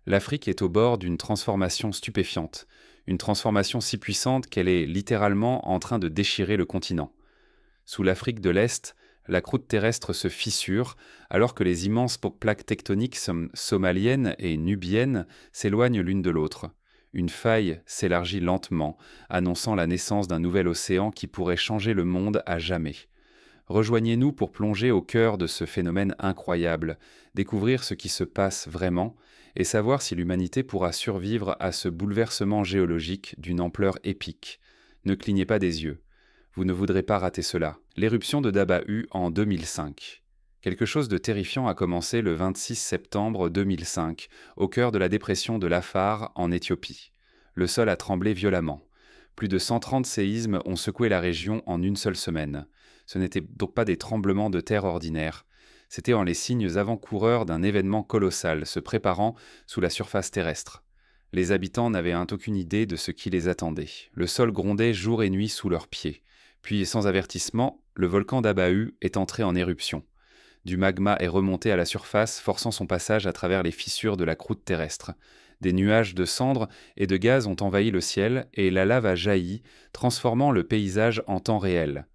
L'Afrique est au bord d'une transformation stupéfiante, une transformation si puissante qu'elle est littéralement en train de déchirer le continent. Sous l'Afrique de l'Est, la croûte terrestre se fissure alors que les immenses plaques tectoniques somaliennes et nubiennes s'éloignent l'une de l'autre. Une faille s'élargit lentement, annonçant la naissance d'un nouvel océan qui pourrait changer le monde à jamais. Rejoignez-nous pour plonger au cœur de ce phénomène incroyable, découvrir ce qui se passe vraiment et savoir si l'humanité pourra survivre à ce bouleversement géologique d'une ampleur épique. Ne clignez pas des yeux. Vous ne voudrez pas rater cela. L'éruption de Dabahu en 2005. Quelque chose de terrifiant a commencé le 26 septembre 2005, au cœur de la dépression de l'Afar en Éthiopie. Le sol a tremblé violemment. Plus de 130 séismes ont secoué la région en une seule semaine. Ce n'étaient donc pas des tremblements de terre ordinaires. C'étaient les signes avant-coureurs d'un événement colossal se préparant sous la surface terrestre. Les habitants n'avaient aucune idée de ce qui les attendait. Le sol grondait jour et nuit sous leurs pieds. Puis, sans avertissement, le volcan d'Abahu est entré en éruption. Du magma est remonté à la surface, forçant son passage à travers les fissures de la croûte terrestre. Des nuages de cendres et de gaz ont envahi le ciel et la lave a jailli, transformant le paysage en temps réel.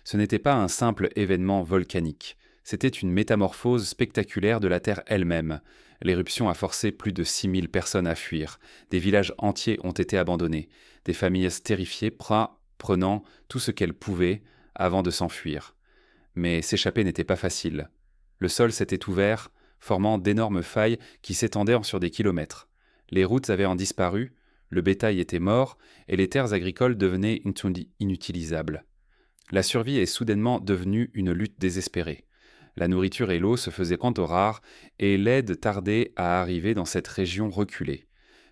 Ce n'était pas un simple événement volcanique. C'était une métamorphose spectaculaire de la Terre elle-même. L'éruption a forcé plus de 6000 personnes à fuir. Des villages entiers ont été abandonnés. Des familles terrifiées prenant tout ce qu'elles pouvaient avant de s'enfuir. Mais s'échapper n'était pas facile. Le sol s'était ouvert, formant d'énormes failles qui s'étendaient sur des kilomètres. Les routes avaient disparu, le bétail était mort et les terres agricoles devenaient inutilisables. La survie est soudainement devenue une lutte désespérée. La nourriture et l'eau se faisaient quant au rare et l'aide tardait à arriver dans cette région reculée.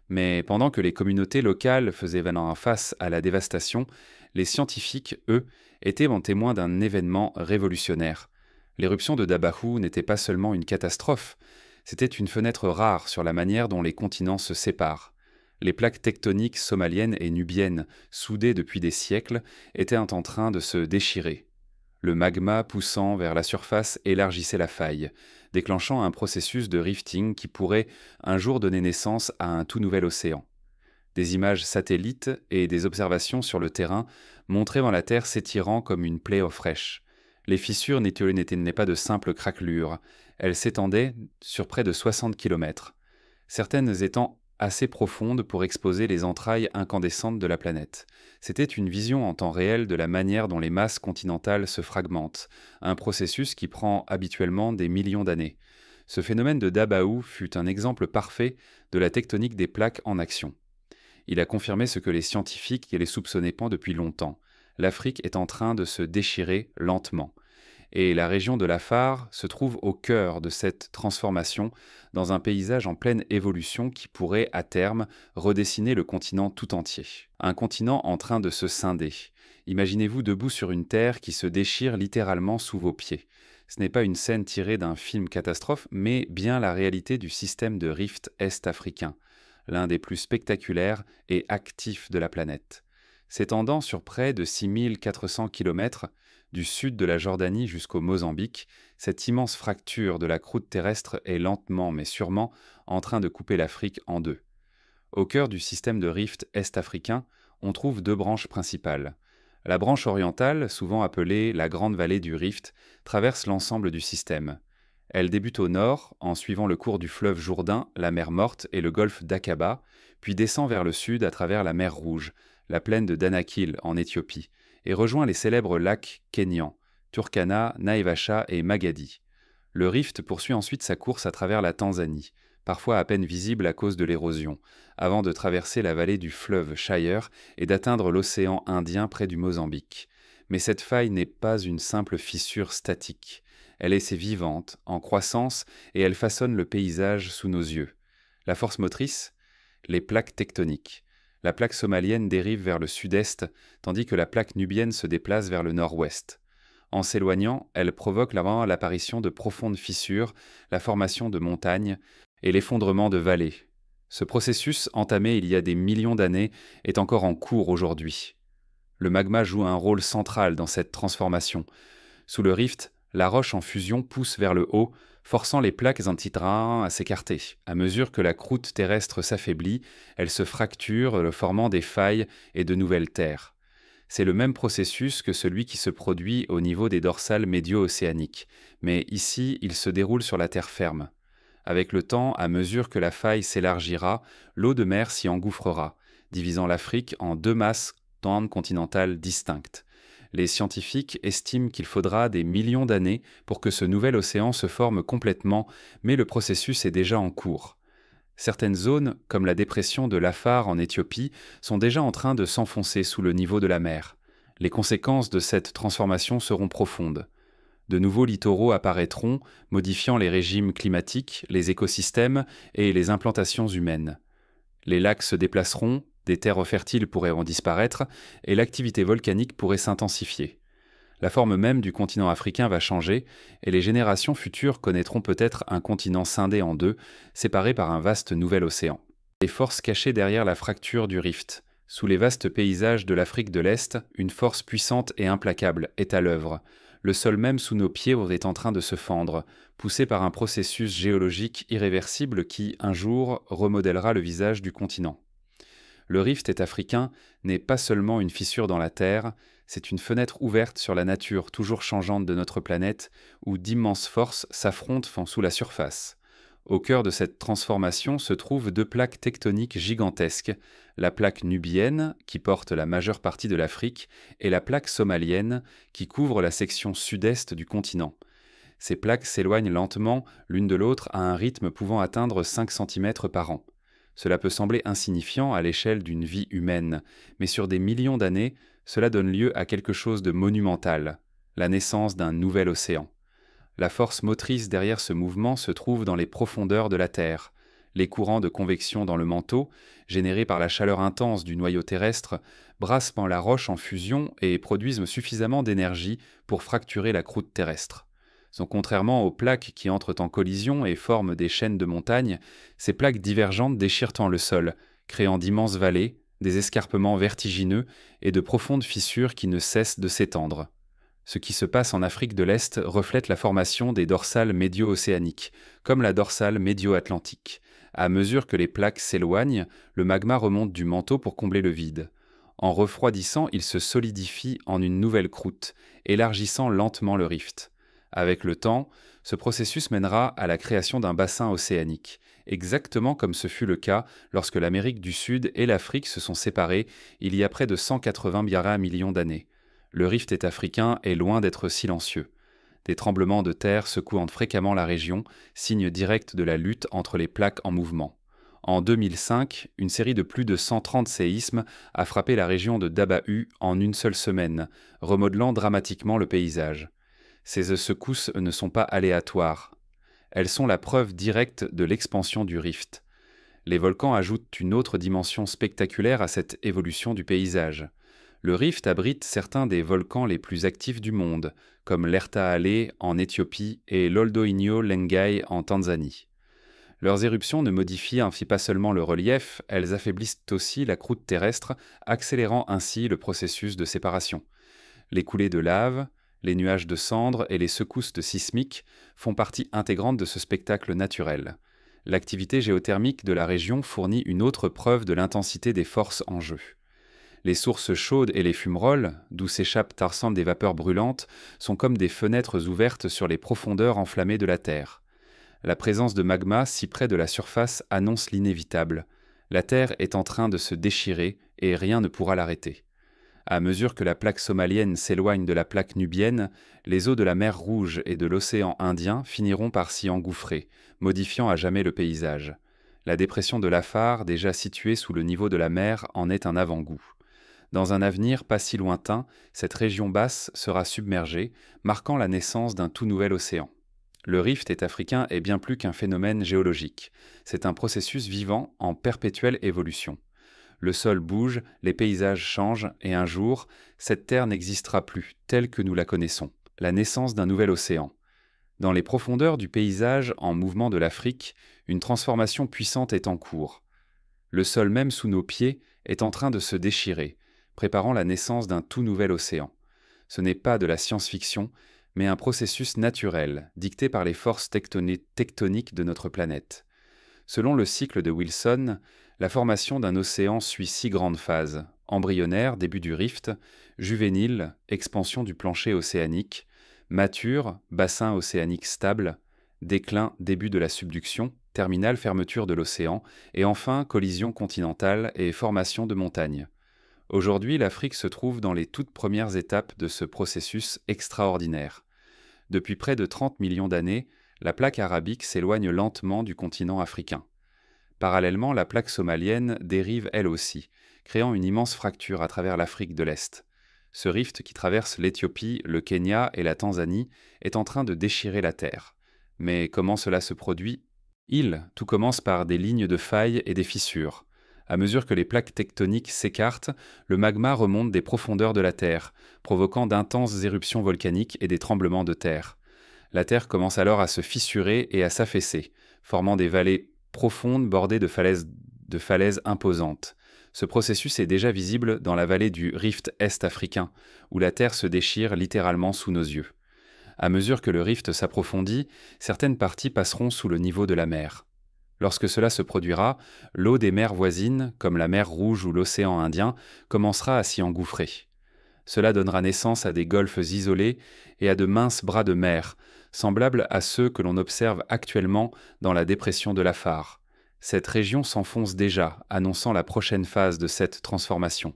Mais pendant que les communautés locales faisaient face à la dévastation, les scientifiques, eux, étaient témoins d'un événement révolutionnaire. L'éruption de Dabahu n'était pas seulement une catastrophe, c'était une fenêtre rare sur la manière dont les continents se séparent. Les plaques tectoniques somaliennes et nubiennes, soudées depuis des siècles, étaient en train de se déchirer. Le magma poussant vers la surface élargissait la faille, déclenchant un processus de rifting qui pourrait un jour donner naissance à un tout nouvel océan. Des images satellites et des observations sur le terrain montraient la Terre s'étirant comme une plaie aux fraîches. Les fissures n'étaient pas de simples craquelures, elles s'étendaient sur près de 60 kilomètres, certaines étant assez profondes pour exposer les entrailles incandescentes de la planète. C'était une vision en temps réel de la manière dont les masses continentales se fragmentent, un processus qui prend habituellement des millions d'années. Ce phénomène de Dabahu fut un exemple parfait de la tectonique des plaques en action. Il a confirmé ce que les scientifiques et les soupçonnaient depuis longtemps. L'Afrique est en train de se déchirer lentement. Et la région de l'Afar se trouve au cœur de cette transformation, dans un paysage en pleine évolution qui pourrait, à terme, redessiner le continent tout entier. Un continent en train de se scinder. Imaginez-vous debout sur une terre qui se déchire littéralement sous vos pieds. Ce n'est pas une scène tirée d'un film catastrophe, mais bien la réalité du système de rift est-africain, l'un des plus spectaculaires et actifs de la planète. S'étendant sur près de 6400 kilomètres, du sud de la Jordanie jusqu'au Mozambique, cette immense fracture de la croûte terrestre est lentement mais sûrement en train de couper l'Afrique en deux. Au cœur du système de rift est-africain, on trouve deux branches principales. La branche orientale, souvent appelée la Grande Vallée du Rift, traverse l'ensemble du système. Elle débute au nord, en suivant le cours du fleuve Jourdain, la mer Morte et le golfe d'Aqaba, puis descend vers le sud à travers la mer Rouge, la plaine de Danakil en Éthiopie, et rejoint les célèbres lacs kényans, Turkana, Naivasha et Magadi. Le rift poursuit ensuite sa course à travers la Tanzanie, parfois à peine visible à cause de l'érosion, avant de traverser la vallée du fleuve Shire et d'atteindre l'océan Indien près du Mozambique. Mais cette faille n'est pas une simple fissure statique. Elle est vivante, en croissance, et elle façonne le paysage sous nos yeux. La force motrice? Les plaques tectoniques. La plaque somalienne dérive vers le sud-est, tandis que la plaque nubienne se déplace vers le nord-ouest. En s'éloignant, elle provoque l'apparition de profondes fissures, la formation de montagnes et l'effondrement de vallées. Ce processus, entamé il y a des millions d'années, est encore en cours aujourd'hui. Le magma joue un rôle central dans cette transformation. Sous le rift, la roche en fusion pousse vers le haut, forçant les plaques antitrains à s'écarter. À mesure que la croûte terrestre s'affaiblit, elle se fracture, formant des failles et de nouvelles terres. C'est le même processus que celui qui se produit au niveau des dorsales médio-océaniques, mais ici il se déroule sur la terre ferme. Avec le temps, à mesure que la faille s'élargira, l'eau de mer s'y engouffrera, divisant l'Afrique en deux masses d'ondes continentales distinctes. Les scientifiques estiment qu'il faudra des millions d'années pour que ce nouvel océan se forme complètement, mais le processus est déjà en cours. Certaines zones, comme la dépression de l'Afar en Éthiopie, sont déjà en train de s'enfoncer sous le niveau de la mer. Les conséquences de cette transformation seront profondes. De nouveaux littoraux apparaîtront, modifiant les régimes climatiques, les écosystèmes et les implantations humaines. Les lacs se déplaceront, des terres fertiles pourraient en disparaître, et l'activité volcanique pourrait s'intensifier. La forme même du continent africain va changer, et les générations futures connaîtront peut-être un continent scindé en deux, séparé par un vaste nouvel océan. Les forces cachées derrière la fracture du rift. Sous les vastes paysages de l'Afrique de l'Est, une force puissante et implacable est à l'œuvre. Le sol même sous nos pieds est en train de se fendre, poussé par un processus géologique irréversible qui, un jour, remodèlera le visage du continent. Le rift est africain n'est pas seulement une fissure dans la terre, c'est une fenêtre ouverte sur la nature toujours changeante de notre planète, où d'immenses forces s'affrontent sous la surface. Au cœur de cette transformation se trouvent deux plaques tectoniques gigantesques, la plaque nubienne, qui porte la majeure partie de l'Afrique, et la plaque somalienne, qui couvre la section sud-est du continent. Ces plaques s'éloignent lentement l'une de l'autre à un rythme pouvant atteindre 5 cm par an. Cela peut sembler insignifiant à l'échelle d'une vie humaine, mais sur des millions d'années, cela donne lieu à quelque chose de monumental, la naissance d'un nouvel océan. La force motrice derrière ce mouvement se trouve dans les profondeurs de la Terre. Les courants de convection dans le manteau, générés par la chaleur intense du noyau terrestre, brassent la roche en fusion et produisent suffisamment d'énergie pour fracturer la croûte terrestre. Contrairement aux plaques qui entrent en collision et forment des chaînes de montagnes, ces plaques divergentes déchirent le sol, créant d'immenses vallées, des escarpements vertigineux et de profondes fissures qui ne cessent de s'étendre. Ce qui se passe en Afrique de l'Est reflète la formation des dorsales médio-océaniques, comme la dorsale médio-atlantique. À mesure que les plaques s'éloignent, le magma remonte du manteau pour combler le vide. En refroidissant, il se solidifie en une nouvelle croûte, élargissant lentement le rift. Avec le temps, ce processus mènera à la création d'un bassin océanique, exactement comme ce fut le cas lorsque l'Amérique du Sud et l'Afrique se sont séparées il y a près de 180 millions d'années. Le rift africain est loin d'être silencieux. Des tremblements de terre secouant fréquemment la région, signe direct de la lutte entre les plaques en mouvement. En 2005, une série de plus de 130 séismes a frappé la région de Dabahu en une seule semaine, remodelant dramatiquement le paysage. Ces secousses ne sont pas aléatoires. Elles sont la preuve directe de l'expansion du rift. Les volcans ajoutent une autre dimension spectaculaire à cette évolution du paysage. Le rift abrite certains des volcans les plus actifs du monde, comme l'Erta Ale en Éthiopie et l'Oldoinyo Lengai en Tanzanie. Leurs éruptions ne modifient ainsi pas seulement le relief, elles affaiblissent aussi la croûte terrestre, accélérant ainsi le processus de séparation. Les coulées de lave, les nuages de cendres et les secousses sismiques font partie intégrante de ce spectacle naturel. L'activité géothermique de la région fournit une autre preuve de l'intensité des forces en jeu. Les sources chaudes et les fumerolles, d'où s'échappent ensemble des vapeurs brûlantes, sont comme des fenêtres ouvertes sur les profondeurs enflammées de la Terre. La présence de magma si près de la surface annonce l'inévitable. La Terre est en train de se déchirer et rien ne pourra l'arrêter. À mesure que la plaque somalienne s'éloigne de la plaque nubienne, les eaux de la mer Rouge et de l'océan Indien finiront par s'y engouffrer, modifiant à jamais le paysage. La dépression de l'Afar, déjà située sous le niveau de la mer, en est un avant-goût. Dans un avenir pas si lointain, cette région basse sera submergée, marquant la naissance d'un tout nouvel océan. Le rift africain est bien plus qu'un phénomène géologique. C'est un processus vivant en perpétuelle évolution. Le sol bouge, les paysages changent, et un jour, cette terre n'existera plus telle que nous la connaissons. La naissance d'un nouvel océan. Dans les profondeurs du paysage en mouvement de l'Afrique, une transformation puissante est en cours. Le sol même sous nos pieds est en train de se déchirer, préparant la naissance d'un tout nouvel océan. Ce n'est pas de la science-fiction, mais un processus naturel, dicté par les forces tectoniques de notre planète. Selon le cycle de Wilson, la formation d'un océan suit 6 grandes phases: embryonnaire, début du rift; juvénile, expansion du plancher océanique; mature, bassin océanique stable; déclin, début de la subduction; terminale, fermeture de l'océan; et enfin collision continentale et formation de montagnes. Aujourd'hui, l'Afrique se trouve dans les toutes premières étapes de ce processus extraordinaire. Depuis près de 30 millions d'années, la plaque arabique s'éloigne lentement du continent africain. Parallèlement, la plaque somalienne dérive elle aussi, créant une immense fracture à travers l'Afrique de l'Est. Ce rift qui traverse l'Éthiopie, le Kenya et la Tanzanie est en train de déchirer la Terre. Mais comment cela se produit? Tout commence par des lignes de failles et des fissures. À mesure que les plaques tectoniques s'écartent, le magma remonte des profondeurs de la Terre, provoquant d'intenses éruptions volcaniques et des tremblements de terre. La Terre commence alors à se fissurer et à s'affaisser, formant des vallées profondes bordées de falaises imposantes. Ce processus est déjà visible dans la vallée du rift est-africain, où la Terre se déchire littéralement sous nos yeux. À mesure que le rift s'approfondit, certaines parties passeront sous le niveau de la mer. Lorsque cela se produira, l'eau des mers voisines, comme la mer Rouge ou l'océan Indien, commencera à s'y engouffrer. Cela donnera naissance à des golfes isolés et à de minces bras de mer, semblables à ceux que l'on observe actuellement dans la dépression de l'Afar. Cette région s'enfonce déjà, annonçant la prochaine phase de cette transformation.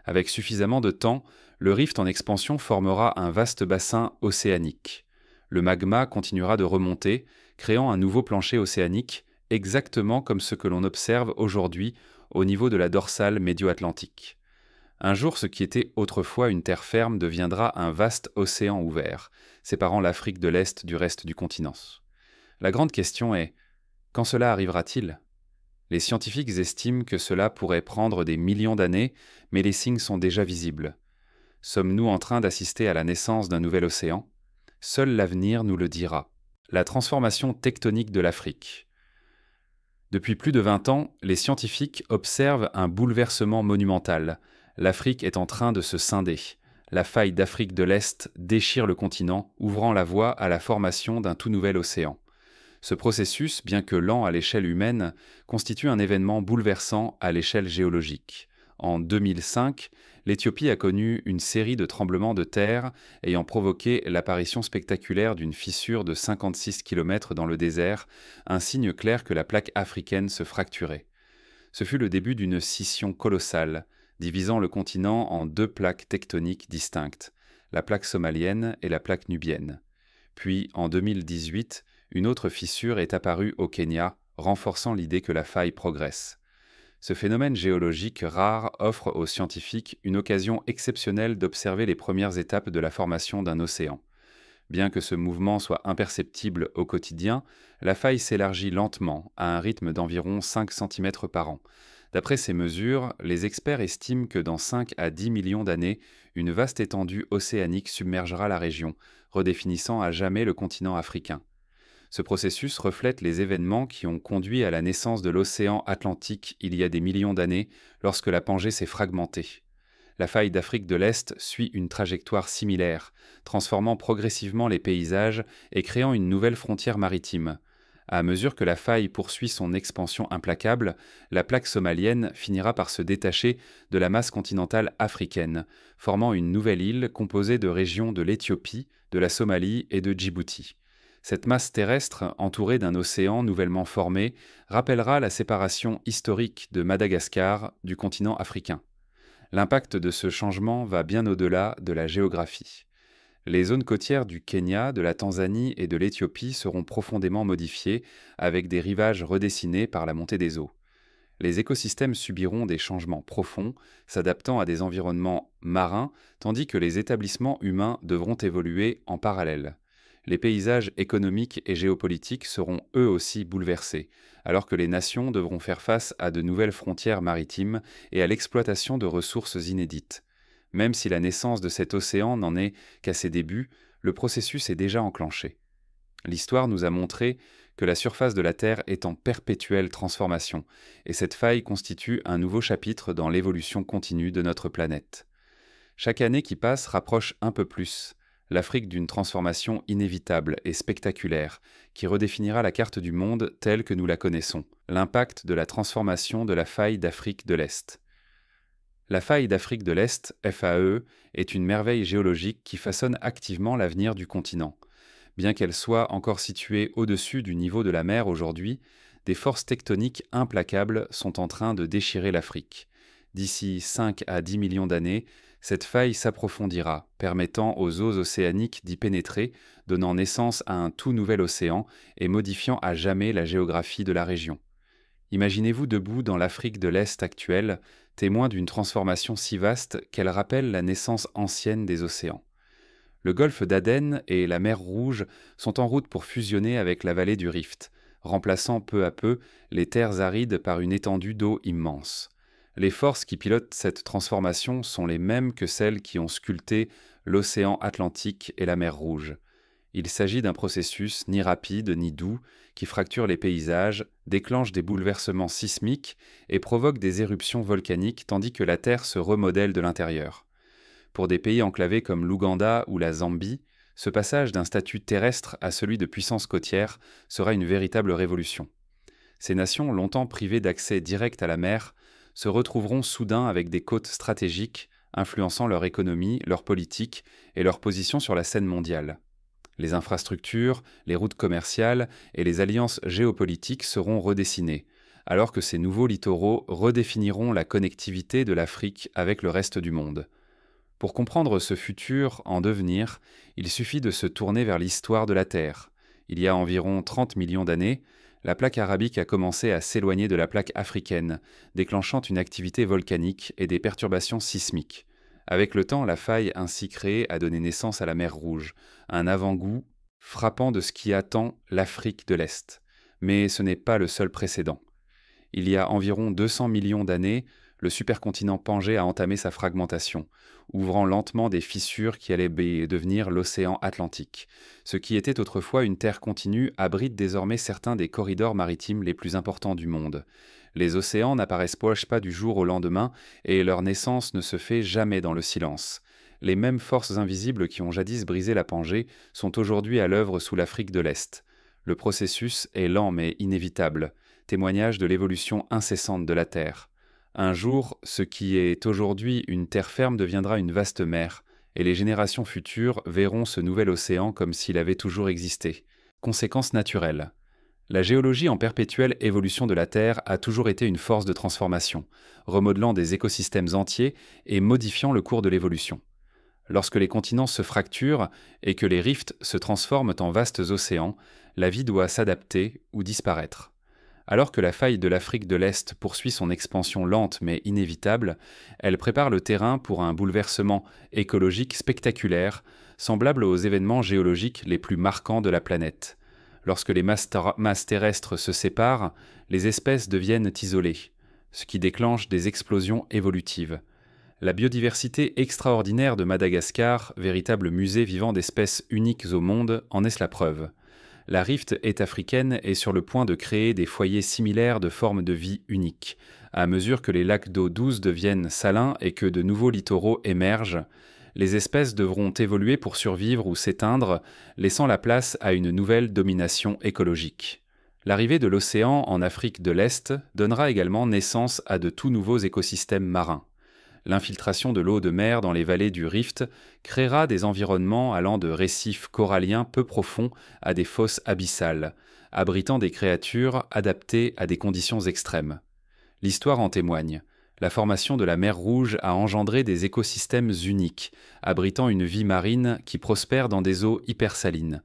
Avec suffisamment de temps, le rift en expansion formera un vaste bassin océanique. Le magma continuera de remonter, créant un nouveau plancher océanique, exactement comme ce que l'on observe aujourd'hui au niveau de la dorsale médio-atlantique. Un jour, ce qui était autrefois une terre ferme deviendra un vaste océan ouvert, séparant l'Afrique de l'Est du reste du continent. La grande question est: quand cela arrivera-t-il? Les scientifiques estiment que cela pourrait prendre des millions d'années, mais les signes sont déjà visibles. Sommes-nous en train d'assister à la naissance d'un nouvel océan? Seul l'avenir nous le dira. La transformation tectonique de l'Afrique. Depuis plus de 20 ans, les scientifiques observent un bouleversement monumental. L'Afrique est en train de se scinder. La faille d'Afrique de l'Est déchire le continent, ouvrant la voie à la formation d'un tout nouvel océan. Ce processus, bien que lent à l'échelle humaine, constitue un événement bouleversant à l'échelle géologique. En 2005, l'Éthiopie a connu une série de tremblements de terre ayant provoqué l'apparition spectaculaire d'une fissure de 56 km dans le désert, un signe clair que la plaque africaine se fracturait. Ce fut le début d'une scission colossale, divisant le continent en 2 plaques tectoniques distinctes, la plaque somalienne et la plaque nubienne. Puis, en 2018, une autre fissure est apparue au Kenya, renforçant l'idée que la faille progresse. Ce phénomène géologique rare offre aux scientifiques une occasion exceptionnelle d'observer les premières étapes de la formation d'un océan. Bien que ce mouvement soit imperceptible au quotidien, la faille s'élargit lentement, à un rythme d'environ 5 cm par an. D'après ces mesures, les experts estiment que dans 5 à 10 millions d'années, une vaste étendue océanique submergera la région, redéfinissant à jamais le continent africain. Ce processus reflète les événements qui ont conduit à la naissance de l'océan Atlantique il y a des millions d'années, lorsque la Pangée s'est fragmentée. La faille d'Afrique de l'Est suit une trajectoire similaire, transformant progressivement les paysages et créant une nouvelle frontière maritime. À mesure que la faille poursuit son expansion implacable, la plaque somalienne finira par se détacher de la masse continentale africaine, formant une nouvelle île composée de régions de l'Éthiopie, de la Somalie et de Djibouti. Cette masse terrestre, entourée d'un océan nouvellement formé, rappellera la séparation historique de Madagascar du continent africain. L'impact de ce changement va bien au-delà de la géographie. Les zones côtières du Kenya, de la Tanzanie et de l'Éthiopie seront profondément modifiées, avec des rivages redessinés par la montée des eaux. Les écosystèmes subiront des changements profonds, s'adaptant à des environnements marins, tandis que les établissements humains devront évoluer en parallèle. Les paysages économiques et géopolitiques seront eux aussi bouleversés, alors que les nations devront faire face à de nouvelles frontières maritimes et à l'exploitation de ressources inédites. Même si la naissance de cet océan n'en est qu'à ses débuts, le processus est déjà enclenché. L'histoire nous a montré que la surface de la Terre est en perpétuelle transformation, et cette faille constitue un nouveau chapitre dans l'évolution continue de notre planète. Chaque année qui passe rapproche un peu plus l'Afrique d'une transformation inévitable et spectaculaire qui redéfinira la carte du monde telle que nous la connaissons, l'impact de la transformation de la faille d'Afrique de l'Est. La faille d'Afrique de l'Est, FAE, est une merveille géologique qui façonne activement l'avenir du continent. Bien qu'elle soit encore située au-dessus du niveau de la mer aujourd'hui, des forces tectoniques implacables sont en train de déchirer l'Afrique. D'ici 5 à 10 millions d'années, cette faille s'approfondira, permettant aux eaux océaniques d'y pénétrer, donnant naissance à un tout nouvel océan et modifiant à jamais la géographie de la région. Imaginez-vous debout dans l'Afrique de l'Est actuelle, témoin d'une transformation si vaste qu'elle rappelle la naissance ancienne des océans. Le golfe d'Aden et la mer Rouge sont en route pour fusionner avec la vallée du Rift, remplaçant peu à peu les terres arides par une étendue d'eau immense. Les forces qui pilotent cette transformation sont les mêmes que celles qui ont sculpté l'océan Atlantique et la mer Rouge. Il s'agit d'un processus ni rapide ni doux qui fracture les paysages, déclenche des bouleversements sismiques et provoque des éruptions volcaniques tandis que la Terre se remodèle de l'intérieur. Pour des pays enclavés comme l'Ouganda ou la Zambie, ce passage d'un statut terrestre à celui de puissance côtière sera une véritable révolution. Ces nations, longtemps privées d'accès direct à la mer, se retrouveront soudain avec des côtes stratégiques, influençant leur économie, leur politique et leur position sur la scène mondiale. Les infrastructures, les routes commerciales et les alliances géopolitiques seront redessinées, alors que ces nouveaux littoraux redéfiniront la connectivité de l'Afrique avec le reste du monde. Pour comprendre ce futur en devenir, il suffit de se tourner vers l'histoire de la Terre. Il y a environ 30 millions d'années, la plaque arabique a commencé à s'éloigner de la plaque africaine, déclenchant une activité volcanique et des perturbations sismiques. Avec le temps, la faille ainsi créée a donné naissance à la mer Rouge, un avant-goût frappant de ce qui attend l'Afrique de l'Est. Mais ce n'est pas le seul précédent. Il y a environ 200 millions d'années, le supercontinent Pangée a entamé sa fragmentation, ouvrant lentement des fissures qui allaient devenir l'océan Atlantique. Ce qui était autrefois une terre continue abrite désormais certains des corridors maritimes les plus importants du monde. Les océans n'apparaissent pas du jour au lendemain et leur naissance ne se fait jamais dans le silence. Les mêmes forces invisibles qui ont jadis brisé la Pangée sont aujourd'hui à l'œuvre sous l'Afrique de l'Est. Le processus est lent mais inévitable, témoignage de l'évolution incessante de la Terre. Un jour, ce qui est aujourd'hui une terre ferme deviendra une vaste mer, et les générations futures verront ce nouvel océan comme s'il avait toujours existé. Conséquence naturelle. La géologie en perpétuelle évolution de la Terre a toujours été une force de transformation, remodelant des écosystèmes entiers et modifiant le cours de l'évolution. Lorsque les continents se fracturent et que les rifts se transforment en vastes océans, la vie doit s'adapter ou disparaître. Alors que la faille de l'Afrique de l'Est poursuit son expansion lente mais inévitable, elle prépare le terrain pour un bouleversement écologique spectaculaire, semblable aux événements géologiques les plus marquants de la planète. Lorsque les masses terrestres se séparent, les espèces deviennent isolées, ce qui déclenche des explosions évolutives. La biodiversité extraordinaire de Madagascar, véritable musée vivant d'espèces uniques au monde, en est la preuve. La rift est africaine et sur le point de créer des foyers similaires de formes de vie uniques. À mesure que les lacs d'eau douce deviennent salins et que de nouveaux littoraux émergent, les espèces devront évoluer pour survivre ou s'éteindre, laissant la place à une nouvelle domination écologique. L'arrivée de l'océan en Afrique de l'Est donnera également naissance à de tout nouveaux écosystèmes marins. L'infiltration de l'eau de mer dans les vallées du Rift créera des environnements allant de récifs coralliens peu profonds à des fosses abyssales, abritant des créatures adaptées à des conditions extrêmes. L'histoire en témoigne. La formation de la mer Rouge a engendré des écosystèmes uniques, abritant une vie marine qui prospère dans des eaux hypersalines.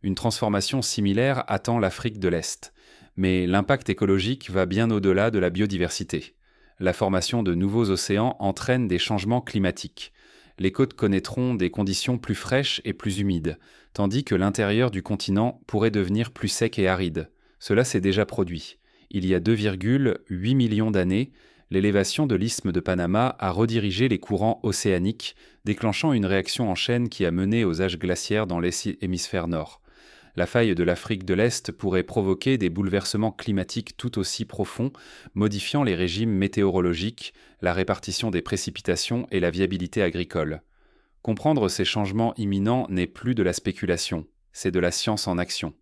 Une transformation similaire attend l'Afrique de l'Est, mais l'impact écologique va bien au-delà de la biodiversité. La formation de nouveaux océans entraîne des changements climatiques. Les côtes connaîtront des conditions plus fraîches et plus humides, tandis que l'intérieur du continent pourrait devenir plus sec et aride. Cela s'est déjà produit. Il y a 2,8 millions d'années, l'élévation de l'isthme de Panama a redirigé les courants océaniques, déclenchant une réaction en chaîne qui a mené aux âges glaciaires dans l'hémisphère nord. La faille de l'Afrique de l'Est pourrait provoquer des bouleversements climatiques tout aussi profonds, modifiant les régimes météorologiques, la répartition des précipitations et la viabilité agricole. Comprendre ces changements imminents n'est plus de la spéculation, c'est de la science en action.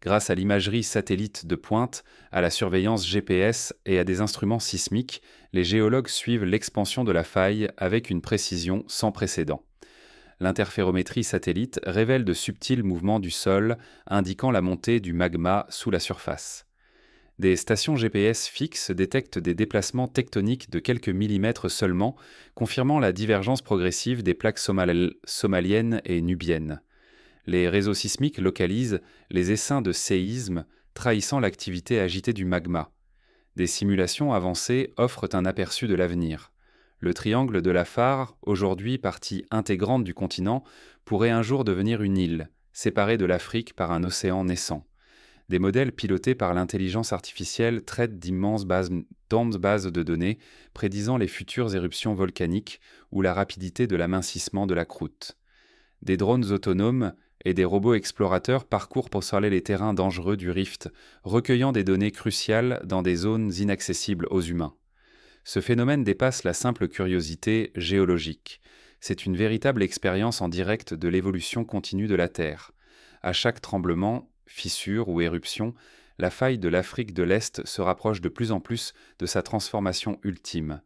Grâce à l'imagerie satellite de pointe, à la surveillance GPS et à des instruments sismiques, les géologues suivent l'expansion de la faille avec une précision sans précédent. L'interférométrie satellite révèle de subtils mouvements du sol indiquant la montée du magma sous la surface. Des stations GPS fixes détectent des déplacements tectoniques de quelques millimètres seulement, confirmant la divergence progressive des plaques somaliennes et nubiennes. Les réseaux sismiques localisent les essaims de séisme, trahissant l'activité agitée du magma. Des simulations avancées offrent un aperçu de l'avenir. Le triangle de Lafare, aujourd'hui partie intégrante du continent, pourrait un jour devenir une île, séparée de l'Afrique par un océan naissant. Des modèles pilotés par l'intelligence artificielle traitent d'immenses bases de données prédisant les futures éruptions volcaniques ou la rapidité de l'amincissement de la croûte. Des drones autonomes et des robots explorateurs parcourent pour surveiller les terrains dangereux du rift, recueillant des données cruciales dans des zones inaccessibles aux humains. Ce phénomène dépasse la simple curiosité géologique. C'est une véritable expérience en direct de l'évolution continue de la Terre. À chaque tremblement, fissure ou éruption, la faille de l'Afrique de l'Est se rapproche de plus en plus de sa transformation ultime,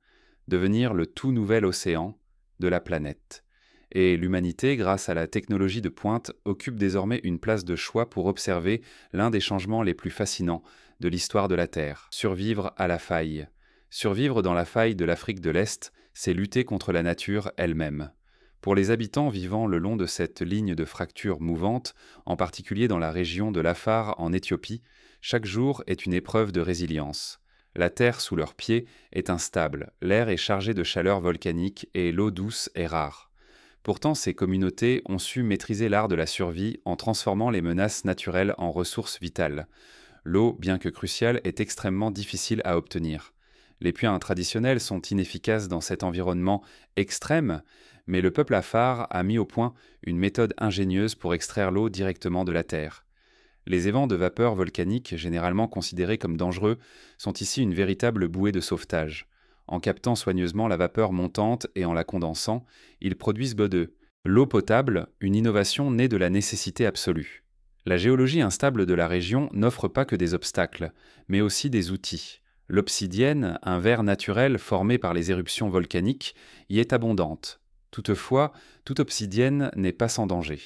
devenir le tout nouvel océan de la planète. Et l'humanité, grâce à la technologie de pointe, occupe désormais une place de choix pour observer l'un des changements les plus fascinants de l'histoire de la Terre, survivre à la faille. Survivre dans la faille de l'Afrique de l'Est, c'est lutter contre la nature elle-même. Pour les habitants vivant le long de cette ligne de fracture mouvante, en particulier dans la région de l'Afar en Éthiopie, chaque jour est une épreuve de résilience. La terre sous leurs pieds est instable, l'air est chargé de chaleur volcanique et l'eau douce est rare. Pourtant, ces communautés ont su maîtriser l'art de la survie en transformant les menaces naturelles en ressources vitales. L'eau, bien que cruciale, est extrêmement difficile à obtenir. Les puits traditionnels sont inefficaces dans cet environnement extrême, mais le peuple afar a mis au point une méthode ingénieuse pour extraire l'eau directement de la terre. Les évents de vapeur volcanique, généralement considérés comme dangereux, sont ici une véritable bouée de sauvetage. En captant soigneusement la vapeur montante et en la condensant, ils produisent de l'eau potable, une innovation née de la nécessité absolue. La géologie instable de la région n'offre pas que des obstacles, mais aussi des outils. L'obsidienne, un verre naturel formé par les éruptions volcaniques, y est abondante. Toutefois, toute obsidienne n'est pas sans danger.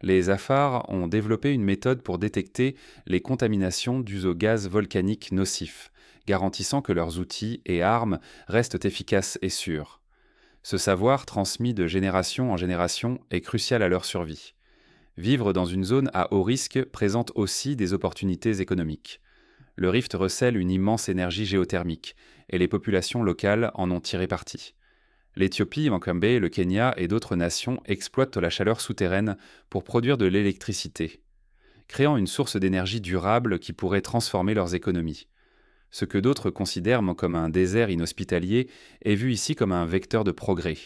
Les Afars ont développé une méthode pour détecter les contaminations dues aux gaz volcaniques nocifs, garantissant que leurs outils et armes restent efficaces et sûrs. Ce savoir, transmis de génération en génération, est crucial à leur survie. Vivre dans une zone à haut risque présente aussi des opportunités économiques. Le rift recèle une immense énergie géothermique, et les populations locales en ont tiré parti. L'Éthiopie, Mokembe, le Kenya et d'autres nations exploitent la chaleur souterraine pour produire de l'électricité, créant une source d'énergie durable qui pourrait transformer leurs économies. Ce que d'autres considèrent comme un désert inhospitalier est vu ici comme un vecteur de progrès.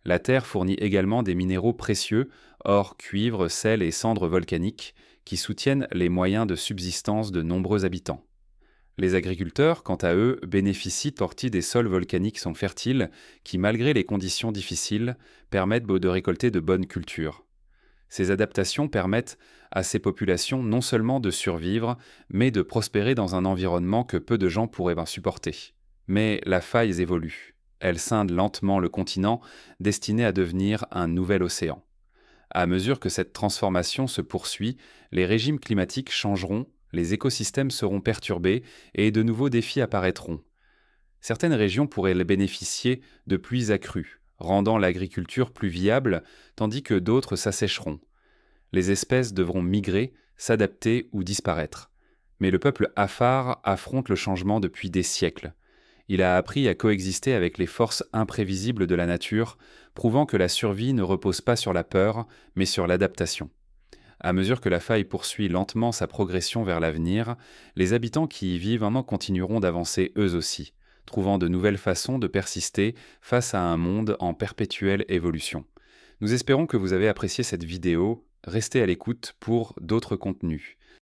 La Terre fournit également des minéraux précieux, or, cuivre, sel et cendres volcaniques, qui soutiennent les moyens de subsistance de nombreux habitants. Les agriculteurs, quant à eux, bénéficient partie des sols volcaniques sont fertiles, qui, malgré les conditions difficiles, permettent de récolter de bonnes cultures. Ces adaptations permettent à ces populations non seulement de survivre, mais de prospérer dans un environnement que peu de gens pourraient supporter. Mais la faille évolue. Elle scinde lentement le continent, destiné à devenir un nouvel océan. À mesure que cette transformation se poursuit, les régimes climatiques changeront, les écosystèmes seront perturbés et de nouveaux défis apparaîtront. Certaines régions pourraient bénéficier de pluies accrues, rendant l'agriculture plus viable, tandis que d'autres s'assécheront. Les espèces devront migrer, s'adapter ou disparaître. Mais le peuple afar affronte le changement depuis des siècles. Il a appris à coexister avec les forces imprévisibles de la nature, prouvant que la survie ne repose pas sur la peur, mais sur l'adaptation. À mesure que la faille poursuit lentement sa progression vers l'avenir, les habitants qui y vivent continueront d'avancer eux aussi, trouvant de nouvelles façons de persister face à un monde en perpétuelle évolution. Nous espérons que vous avez apprécié cette vidéo. Restez à l'écoute pour d'autres contenus.